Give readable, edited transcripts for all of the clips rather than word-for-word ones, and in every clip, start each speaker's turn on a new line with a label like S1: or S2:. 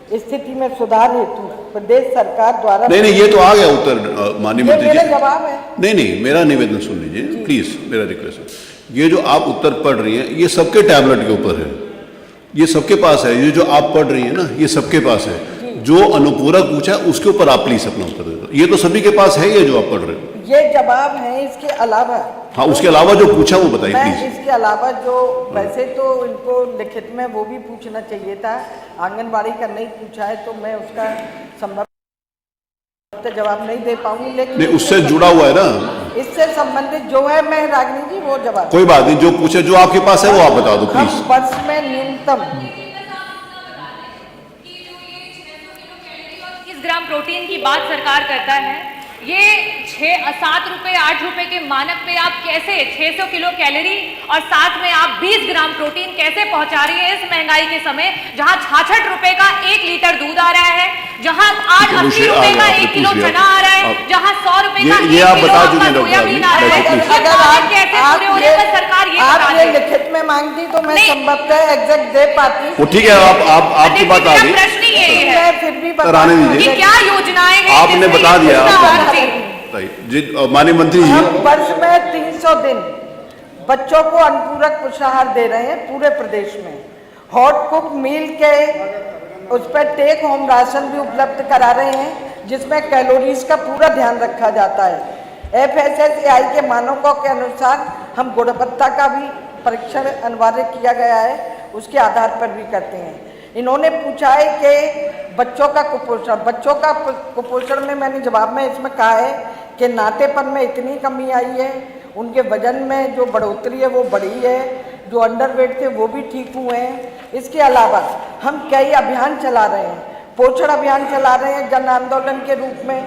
S1: स्थिति में सुधार हेतु प्रदेश सरकार द्वारा।
S2: नहीं, ये तो आ गया उत्तर माननीय मंत्री जी।
S1: मेरा जवाब है।
S2: नहीं, मेरा निवेदन सुन लीजिए प्लीज, मेरा रिक्वेस्ट। ये जो आप उत्तर पढ़ रही हैं ये सबके टैबलेट के ऊपर है, ये सबके पास है। ये जो आप पढ़ रही हैं ना ये सबके पास है। जो अनुपूरक पूछा उसके ऊपर आप प्लीज अपना उत्तर दे दो। ये तो सभी के पास है, ये जो आप पढ़ रहे हो।
S1: ये जवाब है, इसके अलावा।
S2: हाँ, उसके अलावा जो पूछा वो बताइए प्लीज।
S1: इसके अलावा जो वैसे तो इनको लिखित में वो भी पूछना चाहिए था, आंगनबाड़ी का नहीं पूछा है, तो मैं उसका संभव जवाब नहीं दे पाऊंगी। लेकिन
S2: नहीं, उससे जुड़ा हुआ है ना,
S1: इससे संबंधित जो है मैं रागिनी जी वो जवाब।
S2: कोई बात नहीं, जो पूछे जो आपके पास है वो आप बता दो प्लीज।
S1: वर्ष में न्यूनतम
S3: ग्राम प्रोटीन की बात सरकार करता है, ये 7 रुपए 8 रुपए के मानक पे आप कैसे 600 किलो कैलोरी और साथ में आप 20 ग्राम प्रोटीन कैसे पहुंचा रही है इस महंगाई के समय, जहां 66 रुपए का 1 लीटर दूध आ रहा है, जहाँ 80 रुपए का 1 किलो चना आ रहा है, जहाँ 100 रुपए का 1 किलो सोयाबीन आ रहा है।
S1: अगर आप ये लिखित में मांगती तो मैं संभवतः एग्जैक्ट दे पाती।
S2: वो ठीक है, आपकी बात आ गई।
S3: प्रश्न यही है,
S1: फिर भी
S2: कराने दीजिए।
S3: ये क्या योजनाएं हैं
S2: आपने बता दिया। माननीय मंत्री जी,
S1: हम वर्ष में 300 दिन बच्चों को अनुपूरक पुष्टाहार दे रहे हैं पूरे प्रदेश में। हॉट कुक मील के उस पर टेक होम राशन भी उपलब्ध करा रहे हैं, जिसमें कैलोरीज का पूरा ध्यान रखा जाता है। FSSAI के मानकों के अनुसार हम गुणवत्ता का भी परीक्षण अनिवार्य किया गया है, उसके आधार पर भी करते हैं। इन्होंने पूछा है कि बच्चों का कुपोषण में मैंने जवाब में इसमें कहा है कि नाटेपन में इतनी कमी आई है, उनके वजन में जो बढ़ोतरी है वो बढ़ी है, जो अंडरवेट थे वो भी ठीक हुए हैं। इसके अलावा हम कई अभियान चला रहे हैं, पोषण अभियान चला रहे हैं जन आंदोलन के रूप में।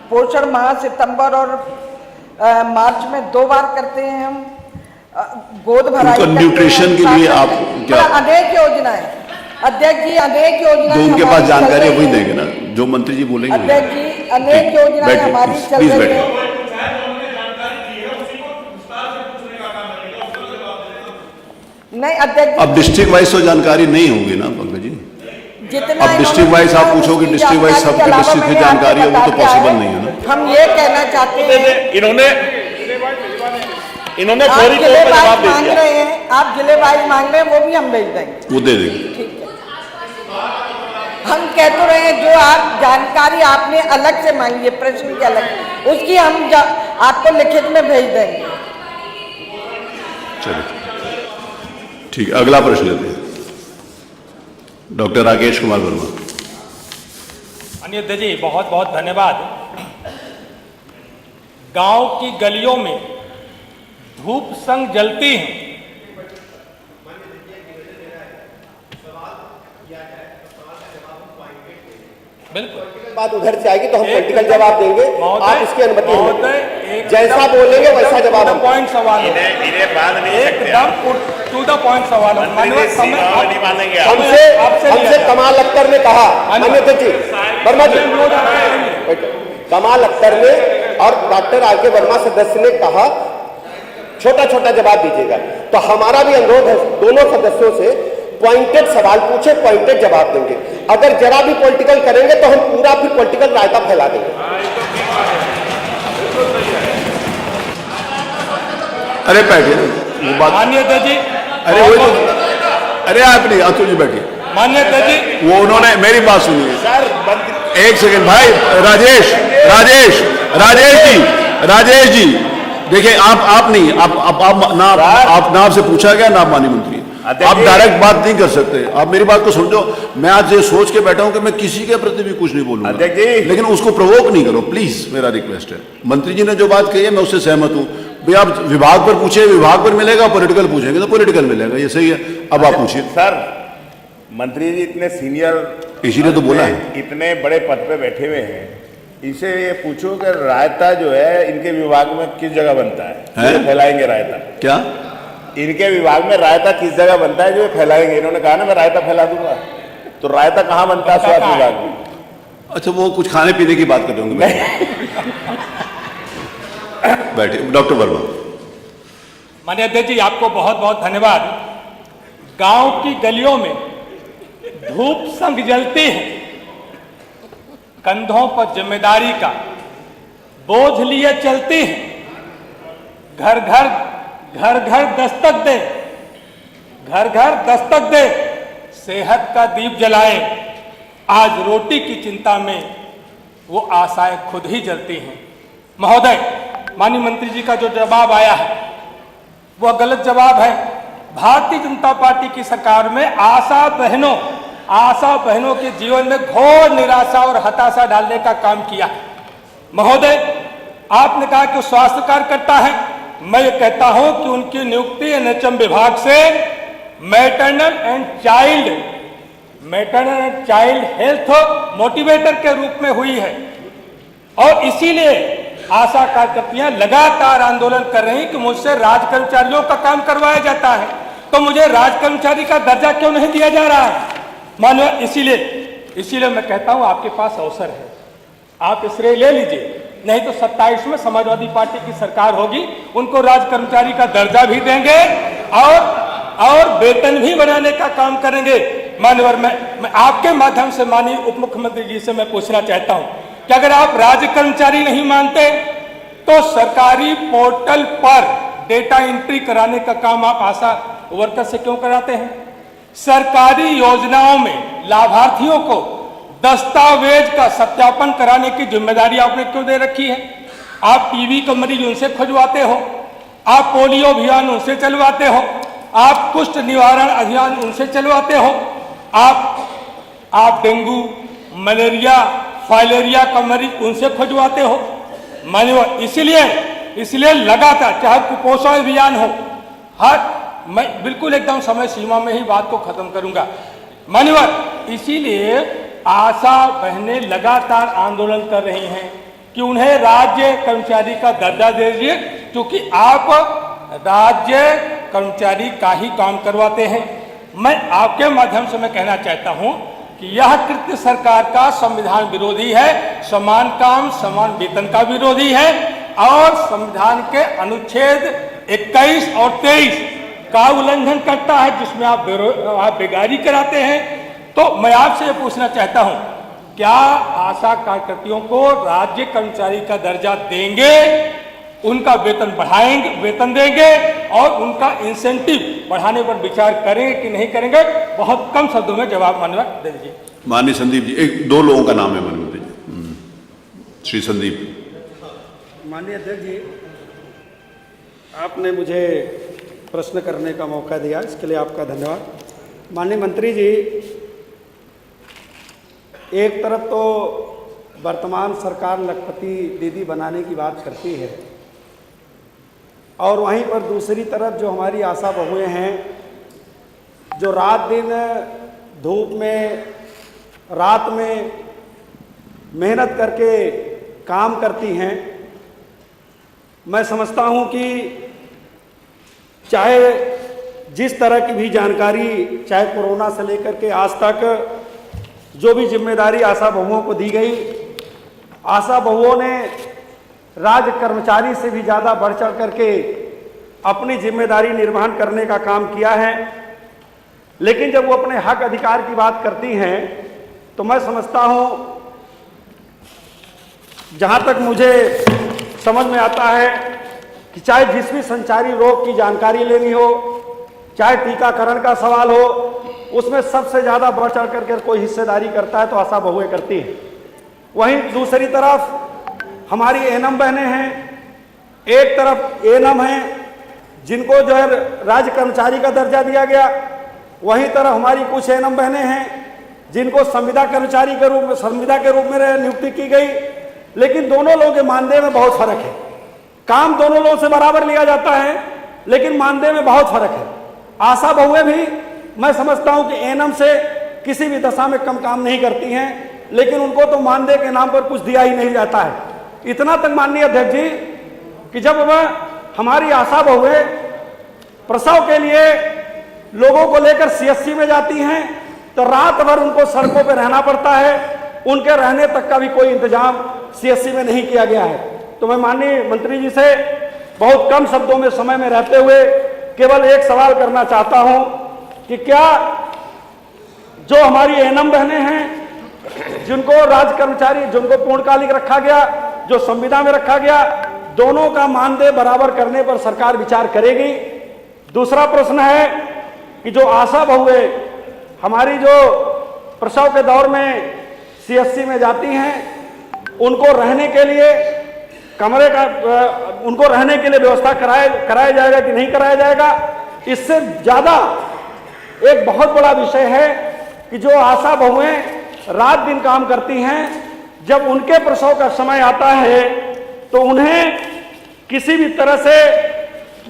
S1: पोषण माह सितंबर और मार्च में 2 बार करते हैं हम। गोद भराई
S2: न्यूट्रिशन के लिए आप क्या
S1: अनेक योजनाएं, अध्यक्ष जी अनेक योजनाएं
S2: जो उनके पास जानकारी वही देंगे ना, जो मंत्री जी बोलेंगे।
S1: अध्यक्ष जी अनेक योजनाएं हमारी चल रही है। नहीं अध्यक्ष,
S2: अब डिस्ट्रिक्ट वाइज तो जानकारी नहीं होगी ना पंकज जी।
S1: जितना
S2: अब डिस्ट्रिक्ट वाइज आप पूछोगे, डिस्ट्रिक्ट वाइज सबके डिस्ट्रिक्ट की जानकारी है, वो तो पॉसिबल नहीं है ना।
S1: हम ये कहना चाहते हैं,
S4: इन्होंने
S1: आप जिले वाइज मांग रहे हैं, आप जिले वाइज मांग रहे हैं, वो भी हम भेज देंगे,
S2: वो दे देंगे।
S1: ठीक है। हम कह तो रहे हैं जो आप जानकारी आपने अलग से मांगी है, प्रश्न की अलग, उसकी हम आपको लिखित में भेज देंगे।
S2: चलिए ठीक है, अगला प्रश्न लेते हैं। डॉक्टर राकेश कुमार वर्मा।
S5: माननीय अध्यक्ष जी बहुत बहुत धन्यवाद। गांव की गलियों में धूप संग जलती हैं। बिल्कुल
S6: बात उधर से आएगी तो हम पॉलिटिकल जवाब देंगे, आप इसकी अनुमति
S5: हमें
S6: जैसा बोलेंगे वैसा जवाब।
S5: पॉइंट सवाल एकदम टू द पॉइंट सवाल।
S6: हमसे कमाल अख्तर ने कहा, माननीय जी वर्मा जी, कमाल अख्तर ने और डॉक्टर आर.के. वर्मा सदस्य ने कहा छोटा छोटा जवाब दीजिएगा, तो हमारा भी अनुरोध है दोनों सदस्यों से पॉइंटेड सवाल पूछे, पॉइंटेड जवाब देंगे। अगर जरा भी पॉलिटिकल करेंगे तो हम पूरा फिर पॉलिटिकल रायता फैला देंगे।
S2: अरे बैठिए, वो बात
S5: माननीय अध्यक्ष जी,
S2: अरे वो तो, अरे आप नहीं, अतुल जी बैठिए।
S5: माननीय अध्यक्ष जी,
S2: वो उन्होंने मेरी बात सुनिए
S6: सर,
S2: एक सेकंड भाई। राजेश जी देखिए, आप नहीं, आप ना आपसे पूछा गया ना माननीय मंत्री, आप डायरेक्ट बात नहीं कर सकते। आप मेरी बात को समझो, मैं आज ये सोच के बैठा हूं कि मैं किसी के प्रति भी कुछ नहीं बोलूंगा, लेकिन उसको प्रोवोक नहीं करो प्लीज, मेरा रिक्वेस्ट है। मंत्री जी ने जो बात कही है मैं उससे सहमत हूं। भाई आप विभाग पर पूछे, विभाग पर मिलेगा, पॉलिटिकल पूछेंगे तो पॉलिटिकल मिलेगा, ये सही है। अब आप पूछिए।
S4: सर, मंत्री जी इतने सीनियर,
S2: इसीलिए तो बोला है,
S4: इतने बड़े पद पे बैठे हुए हैं, इसे ये पूछो कि रायता जो है इनके विभाग में किस जगह बनता है? फैलाएंगे रायता
S2: क्या
S4: इनके विभाग में रायता किस जगह बनता है जो फैलाएंगे? इन्होंने कहा ना मैं रायता फैला दूंगा, तो रायता कहाँ बनता है? स्वास्थ्य विभाग में।
S2: अच्छा, वो कुछ खाने पीने की बात कर होंगे। बैठे डॉक्टर वर्मा।
S5: माननीय अध्यक्ष जी आपको बहुत बहुत धन्यवाद। गांव की गलियों में धूप संग जलती है, कंधों पर जिम्मेदारी का बोझ लिए चलती हैं, घर घर दस्तक दे, घर घर दस्तक दे, सेहत का दीप जलाए। आज रोटी की चिंता में वो आशाएं खुद ही जलती हैं। महोदय, माननीय मंत्री जी का जो जवाब आया है वह गलत जवाब है। भारतीय जनता पार्टी की सरकार में आशा बहनों के जीवन में घोर निराशा और हताशा डालने का काम किया है। महोदय, आपने कहा कि स्वास्थ्य कार्यकर्ता है, मैं ये कहता हूं कि उनकी नियुक्ति एनएचएम विभाग से maternal and child health motivator के रूप में हुई है और इसीलिए आशा कार्यकर्तियां लगातार आंदोलन कर रही कि मुझसे राज कर्मचारियों का काम करवाया जाता है, तो मुझे राज कर्मचारी का दर्जा क्यों नहीं दिया जा रहा है। मानव इसीलिए मैं कहता हूं आपके पास अवसर है, आप श्रेय ले लीजिए, नहीं तो 27 में समाजवादी पार्टी की सरकार होगी, उनको राज कर्मचारी का दर्जा भी देंगे और वेतन भी बनाने का काम करेंगे। मानवर, मैं आपके माध्यम से माननीय उप मुख्यमंत्री जी से मैं पूछना चाहता हूं कि अगर आप राज्य कर्मचारी नहीं मानते तो सरकारी पोर्टल पर डेटा एंट्री कराने का काम आप आशा वर्कर से क्यों कराते हैं? सरकारी योजनाओं में लाभार्थियों को दस्तावेज का सत्यापन कराने की जिम्मेदारी आपने क्यों दे रखी है? आप टीबी का मरीज उनसे खुजवाते हो, आप पोलियो अभियान उनसे चलवाते हो, आप कुष्ठ निवारण अभियान उनसे चलवाते हो, आप डेंगू, मलेरिया, फाइलेरिया का मरीज उनसे खुजवाते हो। माननीय, इसलिए लगातार चाहे कुपोषण अभियान हो, मैं बिल्कुल एकदम समय सीमा में ही बात को खत्म करूंगा। माननीय, इसीलिए आशा बहनें लगातार आंदोलन कर रही हैं कि उन्हें राज्य कर्मचारी का दर्जा दे दीजिए, क्योंकि आप राज्य कर्मचारी का ही काम करवाते हैं। मैं आपके माध्यम से मैं कहना चाहता हूं कि यह कृत्य सरकार का संविधान विरोधी है, समान काम समान वेतन का विरोधी है और संविधान के अनुच्छेद 21 और 23 का उल्लंघन करता है, जिसमें आप बेगारी कराते हैं। तो मैं आपसे ये पूछना चाहता हूं, क्या आशा कार्यकर्तियों को राज्य कर्मचारी का दर्जा देंगे, उनका वेतन देंगे और उनका इंसेंटिव बढ़ाने पर विचार करेंगे कि नहीं करेंगे? बहुत कम शब्दों में जवाब माननीय दे दीजिए।
S2: माननीय संदीप जी, दो लोगों का नाम है माननीय मंत्री जी। श्री संदीप।
S7: माननीय अध्यक्ष जी, आपने मुझे प्रश्न करने का मौका दिया, इसके लिए आपका धन्यवाद। माननीय मंत्री जी, एक तरफ तो वर्तमान सरकार लखपति दीदी बनाने की बात करती है और वहीं पर दूसरी तरफ जो हमारी आशा बहुएं हैं, जो रात दिन धूप में रात में मेहनत करके काम करती हैं, मैं समझता हूं कि चाहे जिस तरह की भी जानकारी, चाहे कोरोना से लेकर के आज तक जो भी जिम्मेदारी आशा बहुओं को दी गई, आशा बहुओं ने राज्य कर्मचारी से भी ज़्यादा बढ़ चढ़ करके अपनी जिम्मेदारी निर्वहन करने का काम किया है। लेकिन जब वो अपने हक अधिकार की बात करती हैं तो मैं समझता हूँ, जहाँ तक मुझे समझ में आता है कि चाहे जिस भी संचारी रोग की जानकारी लेनी हो, चाहे टीकाकरण का सवाल हो, उसमें सबसे ज़्यादा बढ़ चढ़ करके कोई हिस्सेदारी करता है तो आशा बहुएं करती हैं। वहीं दूसरी तरफ हमारी एनएम बहनें हैं, एक तरफ एनएम हैं जिनको जो है राज्य कर्मचारी का दर्जा दिया गया, वहीं तरफ हमारी कुछ एनएम बहनें हैं जिनको संविदा कर्मचारी के रूप में, संविदा के रूप में नियुक्ति की गई। लेकिन दोनों लोगों के मानदेय में बहुत फर्क है। काम दोनों लोगों से बराबर लिया जाता है, लेकिन मानदेय में बहुत फर्क है। आशा बहुएं भी मैं समझता हूं कि एनएम से किसी भी दशा में कम काम नहीं करती हैं, लेकिन उनको तो मानदेय के नाम पर कुछ दिया ही नहीं जाता है। इतना तक माननीय अध्यक्ष जी कि जब हमारी आशा बहुएं प्रसव के लिए लोगों को लेकर सीएससी में जाती हैं तो रात भर उनको सड़कों पर रहना पड़ता है, उनके रहने तक का भी कोई इंतजाम सीएससी में नहीं किया गया है। तो मैं माननीय मंत्री जी से बहुत कम शब्दों में समय में रहते हुए केवल एक सवाल करना चाहता हूं कि क्या जो हमारी एनएम बहनें हैं जिनको राज्य कर्मचारी, जिनको पूर्णकालिक रखा गया, जो संविदा में रखा गया, दोनों का मानदेय बराबर करने पर सरकार विचार करेगी। दूसरा प्रश्न है कि जो आशा बहुएं हमारी जो प्रसव के दौर में सीएससी में जाती हैं, उनको रहने के लिए कमरे का उनको रहने के लिए व्यवस्था कराया जाएगा कि नहीं कराया जाएगा। इससे ज्यादा एक बहुत बड़ा विषय है कि जो आशा बहुएं रात दिन काम करती हैं, जब उनके प्रसव का समय आता है तो उन्हें किसी भी तरह से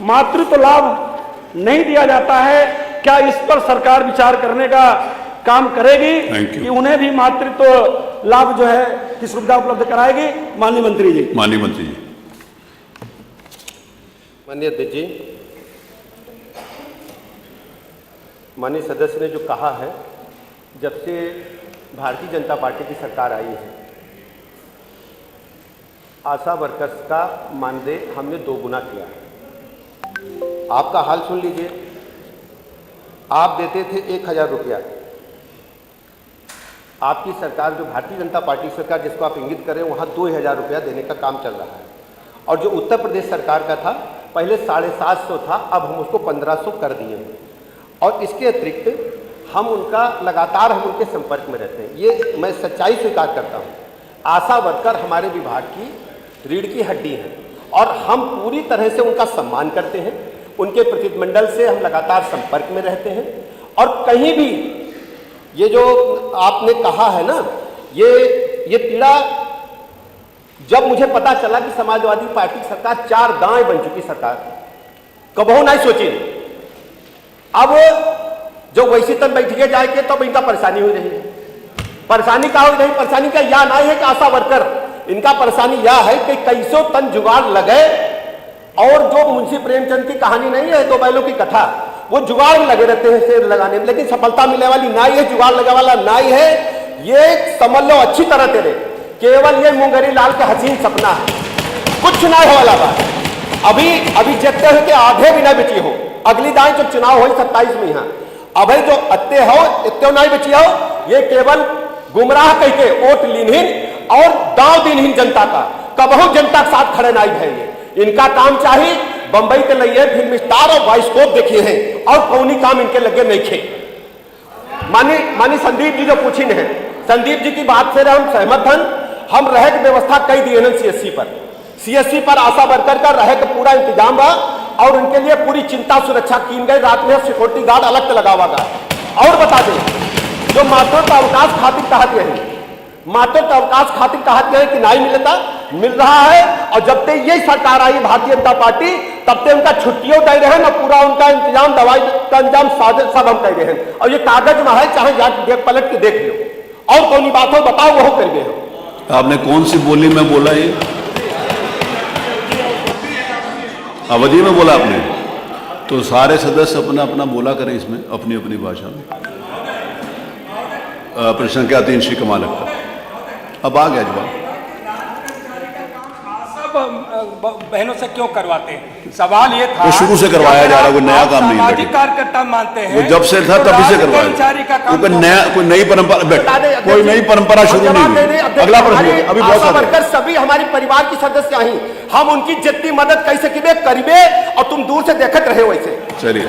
S7: मातृत्व लाभ नहीं दिया जाता है। क्या इस पर सरकार विचार करने का काम करेगी कि उन्हें भी मातृत्व लाभ जो है की सुविधा उपलब्ध कराएगी? माननीय मंत्री जी।
S2: माननीय मंत्री जी।
S6: माननीय अध्यक्ष जी, माननीय सदस्य ने जो कहा है, जब से भारतीय जनता पार्टी की सरकार आई है, आशा वर्कर्स का मानदेय हमने 2 गुना किया है। आपका हाल सुन लीजिए, आप देते थे 1000 रुपया, आपकी सरकार जो भारतीय जनता पार्टी सरकार जिसको आप इंगित करें, वहाँ 2000 रुपया देने का काम चल रहा है। और जो उत्तर प्रदेश सरकार का था, पहले 750 था, अब हम उसको 1500 कर दिए हैं। और इसके अतिरिक्त हम उनके संपर्क में रहते हैं। ये मैं सच्चाई स्वीकार करता हूँ। आशा वर्कर हमारे विभाग की रीढ़ की हड्डी है और हम पूरी तरह से उनका सम्मान करते हैं। उनके प्रतिनिधिमंडल से हम लगातार संपर्क में रहते हैं और कहीं भी ये जो आपने कहा है ना, ये पीड़ा, जब मुझे पता चला कि समाजवादी पार्टी की सरकार 4 दाएं बन चुकी सरकार, कबहू नहीं सोची। अब जो वैसी तन बैठिए जाएंगे तब इनका परेशानी हो रही है। परेशानी का हो रही, परेशानी का यह नहीं है कि आशा वर्कर, इनका परेशानी यह है कि कैसो तन जुगाड़ लगे। और जो मुंशी प्रेमचंद की कहानी नहीं है, 2 बैलों की कथा, वो जुगाड़ में लगे रहते हैं शेर लगाने में, लेकिन सफलता मिलने वाली नाई है, जुगाड़ लगे वाला नाई है। ये समझ लो अच्छी तरह तेरे, केवल ये मुंगरी लाल का हसीन सपना है, कुछ ना हो वाला बात। अभी देखते हो कि आधे भी नहीं बची हो। अगली दाएं जो चुनाव हो 27 में, यहाँ अभी जो अत्ते हो इतने नहीं बची हो, ये केवल गुमराह कह के वोट लीनहीन और दांव दीनहीन जनता का, कबहू जनता के साथ खड़े नहीं भैंगे। इनका काम चाहिए बंबई के लिए फिल्म स्टार और बाइस्कोप देखिए हैं और कौनी काम इनके लगे नहीं थे। मानी संदीप जी जो पूछी है, संदीप जी की बात से हम सहमत हैं। हम रहे की व्यवस्था कई दिए हैं सीएससी पर आशा वर्कर का रहे का पूरा इंतजाम बा और उनके लिए पूरी चिंता सुरक्षा की गई। रात में सिक्योरिटी गार्ड अलग से लगा हुआ गया। और बता दें, जो मातृत्व अवकाश खातिर कहते हैं, मातृत्व अवकाश खातिर कहते हैं कि नहीं मिल रहा है। और जब तक यही सरकार आई भारतीय जनता पार्टी, तब तक उनका छुट्टियों दे रहे हैं ना, पूरा उनका इंतजाम, दवाई का इंतजाम सब हम कर रहे हैं। और ये कागज में है, चाहे जाके देख पलट के देख लो। और कौन बात हो बताओ, वो कर गए हो।
S2: आपने कौन सी बोली में बोला? ये अवधि में बोला आपने? तो सारे सदस्य अपना अपना बोला करें इसमें अपनी अपनी भाषा में। प्रश्न क्या 3 श्री कमाल अख्तर। अब आ गया जवाब।
S5: बहनों से क्यों करवाते हैं? सवाल ये था,
S2: वो शुरू से करवाया जा रहा है, कोई नया काम नहीं है।
S5: सामाजिक कार्यकर्ता मानते हैं,
S2: वो जब से था तभी से करवाया। कोई नई परंपरा, कोई नई परंपरा शुरू नहीं हुई। अगला प्रश्न। अभी बहुत
S6: सारे सभी हमारे परिवार की सदस्य ही, हम उनकी जितनी मदद कैसे करिए और तुम दूर से देखते रहे वैसे।
S2: चलिए